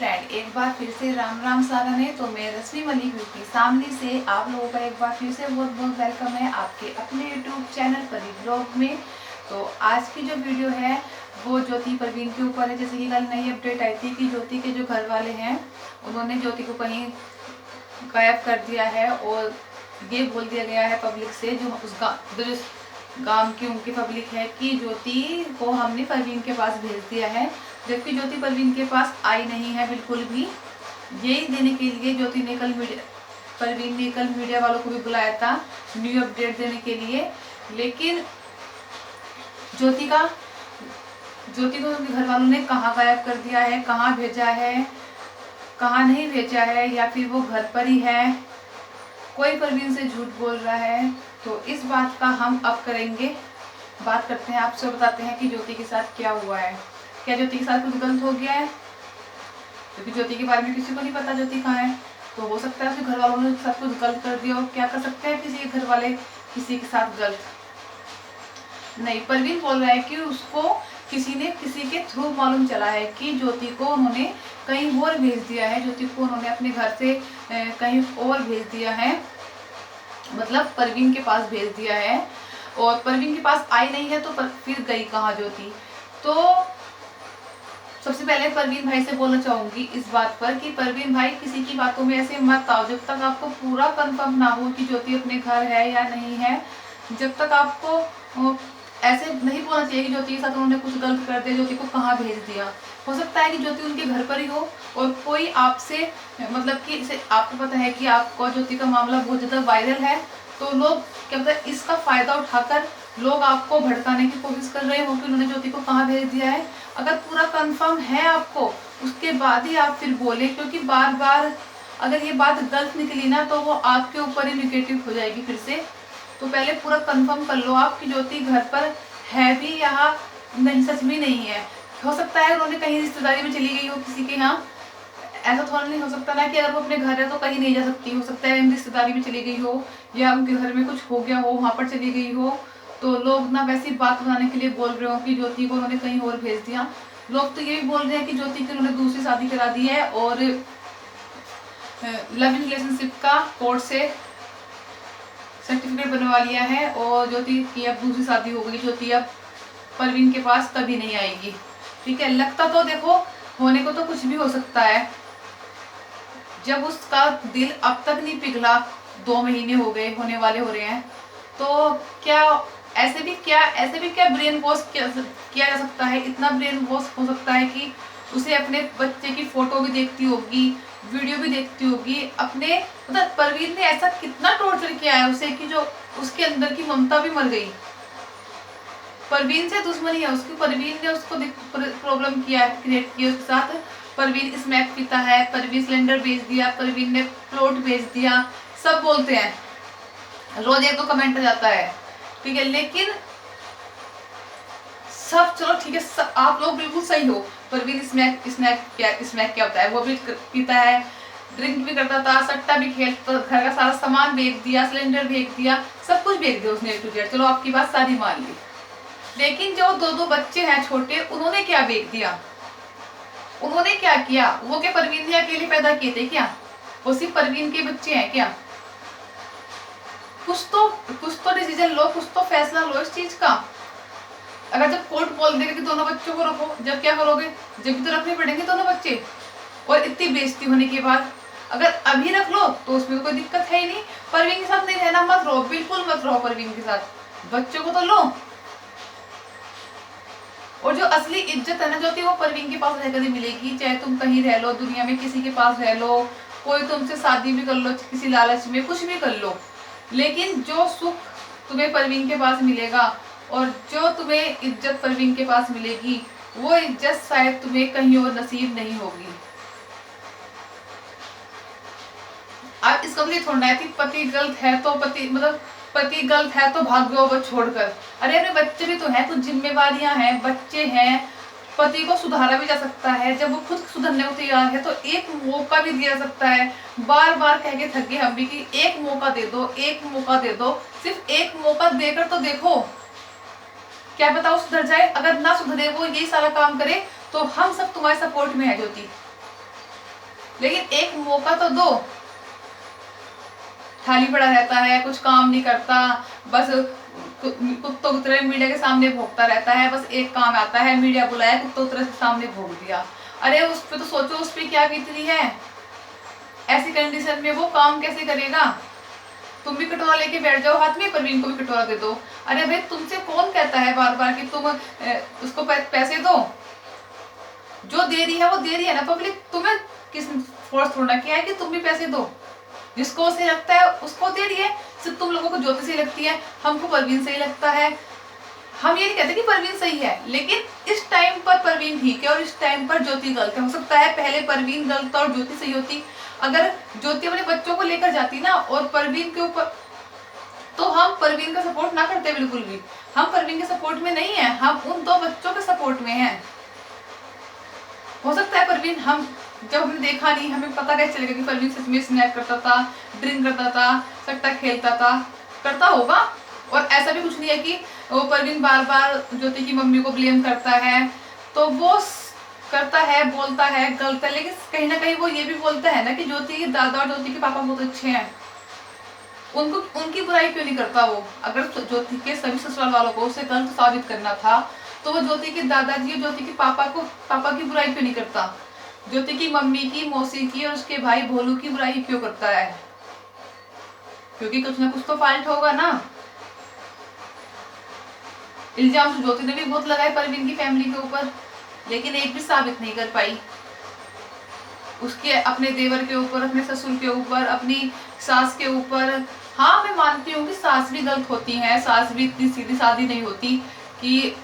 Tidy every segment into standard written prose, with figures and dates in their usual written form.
Friend, एक बार फिर से राम राम सारा ने। तो मैं रश्मि मलिक की सामने से आप लोगों का एक बार फिर से बहुत बहुत वेलकम है आपके अपने यूट्यूब चैनल परी ब्लॉग में। तो आज की जो वीडियो है वो ज्योति परवीन के ऊपर है। जैसे कि कल नई अपडेट आई थी कि ज्योति के जो घर वाले हैं उन्होंने ज्योति को कहीं गायब कर दिया है और ये बोल दिया गया है पब्लिक से, जो उस गांव की उनकी पब्लिक है, कि ज्योति को हमने परवीन के पास भेज दिया है। जबकि ज्योति परवीन के पास आई नहीं है बिल्कुल भी। यही देने के लिए परवीन ने कल मीडिया वालों को भी बुलाया था न्यू अपडेट देने के लिए। लेकिन ज्योति को उनके घर वालों ने कहाँ गायब कर दिया है, कहाँ भेजा है, कहाँ नहीं भेजा है, या फिर वो घर पर ही है, कोई परवीन से झूठ बोल रहा है। तो इस बात का हम अब बात करते हैं, आपसे बताते हैं कि ज्योति के साथ क्या हुआ है। क्या ज्योति के साथ कुछ गलत हो गया है? क्योंकि ज्योति के बारे में किसी को नहीं पता ज्योति कहाँ है। तो हो सकता है उसके घर वालों ने सब कुछ गलत कर दिया हो। क्या कर सकते हैं किसी के घर वाले किसी के साथ गलत? नहीं, परवीन बोल रहा है कि उसको किसी के थ्रू मालूम चला है कि ज्योति को उन्होंने कहीं और भेज दिया है, ज्योति को उन्होंने अपने घर से कहीं और भेज दिया है, मतलब परवीन के पास भेज दिया है। और परवीन के पास आई नहीं है तो फिर गई कहाँ ज्योति? तो सबसे पहले परवीन भाई से बोलना चाहूंगी इस बात पर कि परवीन भाई किसी की बातों में ऐसे मत आओ जब तक आपको पूरा कंफर्म ना हो कि ज्योति अपने घर है या नहीं है। जब तक आपको ऐसे नहीं बोलना चाहिए कि ज्योति के साथ उन्होंने कुछ गलत कर दिया, ज्योति को कहाँ भेज दिया। हो सकता है कि ज्योति उनके घर पर ही हो और कोई आपसे मतलब कि इसे आपको पता है कि आपको ज्योति का मामला बहुत ज़्यादा वायरल है, तो लोग क्या पता है इसका फायदा उठाकर लोग आपको भड़काने की कोशिश कर रहे हो कि उन्होंने ज्योति को कहाँ भेज दिया है। अगर पूरा कंफर्म है आपको उसके बाद ही आप फिर बोले, क्योंकि बार बार अगर ये बात गलत निकली ना तो वो आपके ऊपर ही निगेटिव हो जाएगी फिर से। तो पहले पूरा कंफर्म कर लो आप कि ज्योति घर पर है भी या नहीं, सच में नहीं है। हो सकता है उन्होंने कहीं रिश्तेदारी में चली गई हो किसी के यहाँ, ऐसा थोड़ा नहीं हो सकता ना कि अगर वो अपने घर है तो कहीं नहीं जा सकती। हो सकता है रिश्तेदारी में चली गई हो या उनके घर में कुछ हो गया हो, वहाँ पर चली गई हो। तो लोग ना वैसी बात बनाने के लिए बोल रहे हो कि ज्योति को उन्होंने कहीं और भेज दिया। लोग तो ये भी बोल रहे हैं कि ज्योति की उन्होंने दूसरी शादी करा दी है और लव रिलेशनशिप का कोर्ट से सर्टिफिकेट बनवा लिया है और ज्योति की अब दूसरी शादी हो गई। ज्योति अब परवीन के पास कभी नहीं आएगी। ठीक है, लगता तो देखो होने को तो कुछ भी हो सकता है। जब उसका दिल अब तक नहीं पिघला, 2 महीने हो गए, होने वाले हो रहे हैं, तो क्या ऐसे भी क्या ब्रेन वॉश किया जा सकता है? इतना ब्रेन वॉश हो सकता है कि उसे अपने बच्चे की फोटो भी देखती होगी, वीडियो भी देखती होगी अपने, मतलब परवीन ने ऐसा कितना टॉर्चर किया है उसे कि जो उसके अंदर की ममता भी मर गई। परवीन से दुश्मनी है उसकी, परवीन ने उसको प्रॉब्लम क्रिएट किया उसके साथ। परवीन स्मैक पीता है, परवीन सिलेंडर भेज दिया, परवीन ने प्लॉट भेज दिया, सब बोलते हैं, रोज एक दो कमेंट आ जाता है। ठीक है, लेकिन सब चलो ठीक है, आप लोग बिल्कुल सही हो। परवीन स्मैक क्या होता है? वो भी पीता है, ड्रिंक भी करता था, सट्टा भी खेलता, घर का सारा सामान बेच दिया, सिलेंडर बेच दिया, सब कुछ बेच दिया उसने A to Z। चलो आपकी बात सारी मान ली, लेकिन जो 2 बच्चे हैं छोटे, उन्होंने क्या बेच दिया? उन्होंने क्या किया? वो क्या परवीन ने अकेले पैदा किए थे क्या? वो सिर्फ परवीन के बच्चे हैं क्या? कुछ तो डिसीजन लो, कुछ तो फैसला लो इस चीज का। अगर जब कोर्ट बोल देगा कि दोनों बच्चों को रखो, जब क्या करोगे? जब भी तो रखने पड़ेंगे दोनों बच्चे, और इतनी बेइज्जती होने के बाद। अगर अभी रख लो तो उसमें तो कोई दिक्कत है ही नहीं। परवीन के साथ नहीं रहना मत रहो, बिल्कुल मत रहो परवीन के साथ, बच्चों को तो लो। और जो असली इज्जत है ना ज्योति, वो परवीन के पास रहकर ही मिलेगी। चाहे तुम कहीं रह लो दुनिया में, किसी के पास रह लो, कोई तुमसे शादी भी कर लो किसी लालच में, कुछ भी कर लो, लेकिन जो सुख तुम्हें परवीन के पास मिलेगा और जो तुम्हें इज्जत परवीन के पास मिलेगी, वो इज्जत शायद तुम्हें कहीं और नसीब नहीं होगी। अब इसका तो ये थोड़ा है कि पति गलत है तो पति गलत है तो भाग गयो बस छोड़कर। अरे अपने बच्चे भी तो हैं, कुछ जिम्मेवारियां हैं, बच्चे हैं, पति को सुधारा भी जा सकता है। जब वो खुद सुधरने को तैयार है तो एक मौका भी दिया जा सकता है। बार बार कह के थक गए हम भी कि एक मौका दे दो, एक मौका दे दो, सिर्फ एक मौका देकर तो देखो, क्या पता वो सुधर जाए। अगर ना सुधरे, वो यही सारा काम करे, तो हम सब तुम्हारे सपोर्ट में है ज्योति। लेकिन एक मौका तो दो। खाली पड़ा रहता है, कुछ काम नहीं करता, बस कुत्तों की तरह मीडिया के सामने भोंकता रहता है। बस एक काम आता है, मीडिया बुलाया, कुत्तों की तरह से सामने भोंक दिया। अरे उस पे तो सोचो, उस पे क्या बीतती है। ऐसी कंडीशन में वो काम कैसे करेगा। तुम भी कटोरा लेके बैठ जाओ हाथ में, परवीन को भी कटोरा दे दो। अरे भाई तुमसे कौन कहता है बार बार कि तुम उसको पैसे दो। जो दे रही है वो दे रही है ना पब्लिक, तुम्हें किस फोर्स थोड़ा किया है कि तुम भी पैसे दो। जिसको सही लगता है उसको दे रही है। सिर्फ तुम लोगों को ज्योति सही लगती है, हमको परवीन सही लगता है। हम ये नहीं कहते कि परवीन सही है, लेकिन इस टाइम पर परवीन ठीक है और इस टाइम पर ज्योति गलत है। हो सकता है पहले परवीन गलत और ज्योति सही होती। अगर ज्योति अपने बच्चों को लेकर जाती ना और परवीन के ऊपर, तो हम परवीन का सपोर्ट ना करते बिल्कुल भी। हम परवीन के सपोर्ट में नहीं है, हम उन दो बच्चों के सपोर्ट में हैं। हो सकता है परवीन, हम जब हमने देखा नहीं, हमें पता कैसे चलेगा कि परवीन सच में स्नैक करता था, ड्रिंक करता था, सट्टा खेलता था, करता होगा। और ऐसा भी कुछ नहीं है कि वो परवीन बार बार ज्योति की मम्मी को ब्लेम करता है। तो वो करता है, बोलता है, गलत है, लेकिन कहीं ना कहीं वो ये भी बोलता है ना कि ज्योति के दादा और ज्योति के पापा बहुत अच्छे हैं। उनकी बुराई क्यों नहीं करता वो। अगर ज्योति के सभी ससुराल वालों को उसे गलत साबित करना था तो वो ज्योति के दादाजी और ज्योति के पापा की बुराई क्यों नहीं करता। ज्योति की मम्मी की, मौसी की और उसके भाई भोलू की बुराई क्यों करता है। क्योंकि कुछ ना कुछ तो फॉल्ट होगा ना। इल्जाम तो ज्योति ने भी बहुत लगाए परवीन की फैमिली के ऊपर, लेकिन एक भी साबित नहीं कर पाई। उसके अपने देवर के ऊपर, अपने ससुर के ऊपर, अपनी सास के ऊपर। हाँ मैं मानती हूँ कि सास भी गलत होती है, सास भी इतनी सीधी सादी नहीं होती कि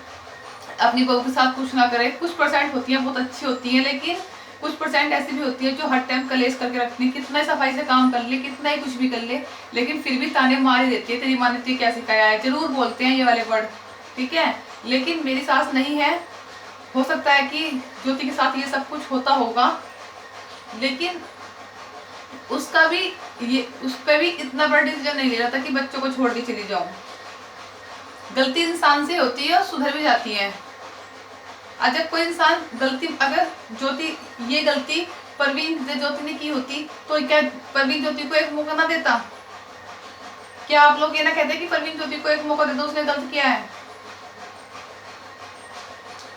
अपनी बहू के साथ कुछ ना करे। कुछ परसेंट होती है बहुत अच्छी होती है, लेकिन कुछ परसेंट ऐसी भी होती है जो हर टाइम कलेश करके रखती है। कितना सफाई से काम कर ले, कितना ही कुछ भी कर ले, लेकिन फिर भी ताने मार ही देती है। तेरी माँ ने तुझे क्या सिखाया है, जरूर बोलते हैं ये वाले वर्ड, ठीक है। लेकिन मेरी सास नहीं है। हो सकता है कि ज्योति के साथ ये सब कुछ होता होगा, लेकिन उसका भी उस पर भी इतना बड़ा डिसीजन नहीं ले रहा था कि बच्चों को छोड़ के चली जाऊं। गलती इंसान से होती है और सुधर भी जाती है। जब कोई इंसान गलती, अगर ज्योति ये गलती परवीन ज्योति ने की होती तो क्या परवीन ज्योति को एक मौका ना देता। क्या आप लोग ये ना कहते कि परवीन ज्योति को एक मौका दे दो, उसने गलत किया है।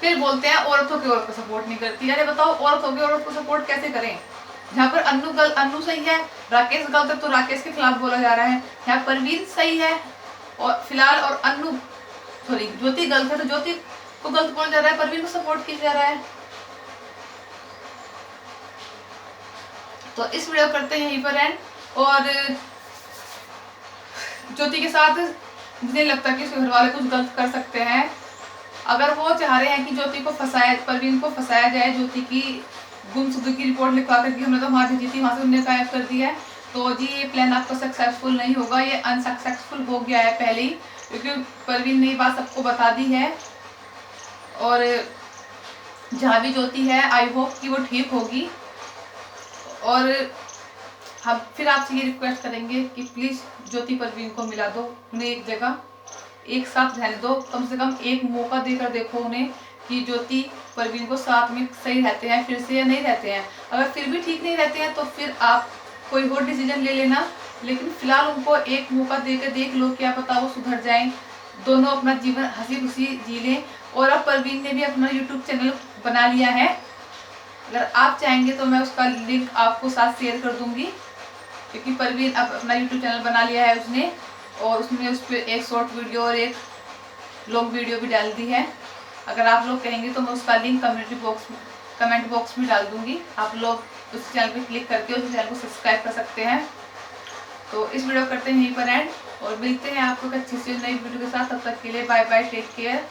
फिर बोलते हैं औरत होकर औरत को सपोर्ट नहीं करती। अरे बताओ, औरत होकर औरत को सपोर्ट कैसे करें। जहाँ पर अन्नू सही है, राकेश गलत है तो राकेश के खिलाफ बोला जा रहा है। यहाँ परवीन सही है और फिलहाल, और ज्योति गलत है तो ज्योति को गलत बोला जा रहा है, परवीन को सपोर्ट किया जा रहा है। तो इस वीडियो करते हैं यहीं पर एंड। और ज्योति के साथ मुझे लगता है कि उसके घर वाले कुछ गलत कर सकते हैं। अगर वो चाह रहे हैं कि ज्योति को फंसाया, परवीन को फंसाया जाए, ज्योति की गुमशुदगी की रिपोर्ट लिखवा करके हमने तो वहां भेजी थी, वहां से उन्हें गायब कर दिया है, तो जी ये प्लान आपका सक्सेसफुल नहीं होगा। ये अनसक्सेसफुल हो गया है पहले ही, क्योंकि परवीन ने ये बात सबको बता दी है। और जहाँ भी ज्योति है, आई होप कि वो ठीक होगी। और हम फिर आपसे ये रिक्वेस्ट करेंगे कि प्लीज़ ज्योति परवीन को मिला दो, उन्हें एक जगह एक साथ रहने दो। कम से कम एक मौका देकर देखो उन्हें कि ज्योति परवीन को साथ में सही रहते हैं फिर से या नहीं रहते हैं। अगर फिर भी ठीक नहीं रहते हैं तो फिर आप कोई और डिसीजन ले लेना, लेकिन फिलहाल उनको एक मौका देकर देख लो, क्या पता वो सुधर जाएं, दोनों अपना जीवन हंसी खुशी जी लें। और अब परवीन ने भी अपना यूट्यूब चैनल बना लिया है। अगर आप चाहेंगे तो मैं उसका लिंक आपको साथ शेयर कर दूंगी, क्योंकि परवीन अब अपना यूट्यूब चैनल बना लिया है उसने, और उसने उस पर एक शॉर्ट वीडियो और एक लॉन्ग वीडियो भी डाल दी है। अगर आप लोग कहेंगे तो मैं उसका लिंक कमेंट बॉक्स में डाल दूंगी। आप लोग उस चैनल पे क्लिक करके उस चैनल को सब्सक्राइब कर सकते हैं। तो इस वीडियो करते हैं यहीं पर एंड, और मिलते हैं आपको एक अच्छी सी नई वीडियो के साथ। तब तक के लिए बाय बाय, टेक केयर।